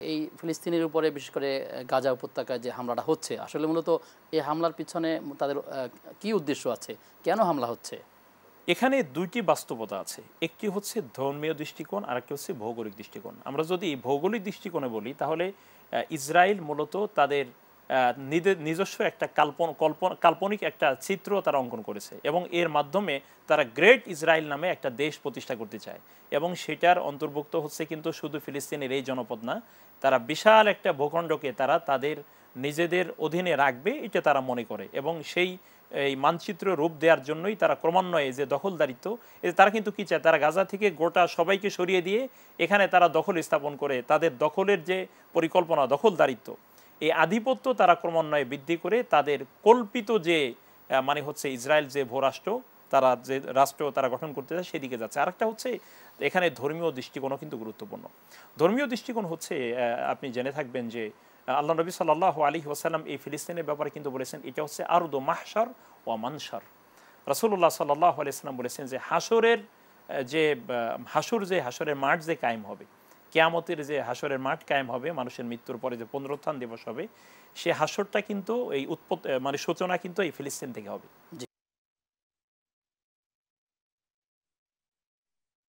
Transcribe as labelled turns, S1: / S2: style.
S1: এই ফিলিস্তিনের উপরে বিশেষ করে গাজা উপত্যকায় যে হামলাটা হচ্ছে আসলে মূলত এই হামলার পিছনে তাদের কি উদ্দেশ্য আছে, কেন হামলা হচ্ছে?
S2: এখানে দুইটি বাস্তবতা আছে। একটি হচ্ছে ধর্মীয় দৃষ্টিকোণ, আরেকটি হচ্ছে ভৌগোলিক দৃষ্টিকোণ। আমরা যদি ভৌগোলিক দৃষ্টিকোণে বলি তাহলে ইসরায়েল মূলত তাদের নিজস্ব একটা কাল্পনিক একটা চিত্র তারা অঙ্কন করেছে এবং এর মাধ্যমে তারা গ্রেট ইসরায়েল নামে একটা দেশ প্রতিষ্ঠা করতে চায় এবং সেটার অন্তর্ভুক্ত হচ্ছে কিন্তু শুধু ফিলিস্তিনের এই জনপদ না, তারা বিশাল একটা ভূখণ্ডকে তারা তাদের নিজেদের অধীনে রাখবে এটা তারা মনে করে এবং সেই এই মানচিত্র রূপ দেওয়ার জন্যই তারা ক্রমান্বয়ে যে দখলদারিত্ব, তারা কিন্তু কি চায়, তারা গাজা থেকে গোটা সবাইকে সরিয়ে দিয়ে এখানে তারা দখল স্থাপন করে তাদের দখলের যে পরিকল্পনা, দখলদারিত্ব, এই আধিপত্য তারা ক্রমান্বয়ে বৃদ্ধি করে তাদের কল্পিত যে মানে হচ্ছে ইসরায়েল যে ভূরাষ্ট্র, তারা যে রাষ্ট্র তারা গঠন করতে চায় সেদিকে যাচ্ছে। আরেকটা হচ্ছে এখানে ধর্মীয় দৃষ্টিকোণও কিন্তু গুরুত্বপূর্ণ। ধর্মীয় দৃষ্টিকোণ হচ্ছে আপনি জেনে থাকবেন যে আল্লাহ নবী সাল্লাল্লাহু আলাইহি ওয়াসাল্লাম এই ফিলিস্তিনের ব্যাপারে কিন্তু বলেছেন এটা হচ্ছে আরদু মাহশার ওয়া মানশার। রাসূলুল্লাহ সাল্লাল্লাহু আলাইহি ওয়াসাল্লাম বলেছেন যে যে হাসরের মাঠ যে কায়েম হবে, কিয়ামতের যে হাসরের মাঠ কায়েম হবে, মানুষের মৃত্যুর পরে যে পুনরুত্থান দিবস হবে, সে হাসরটা কিন্তু এই মানে সূচনা কিন্তু এই ফিলিস্তিন থেকে হবে।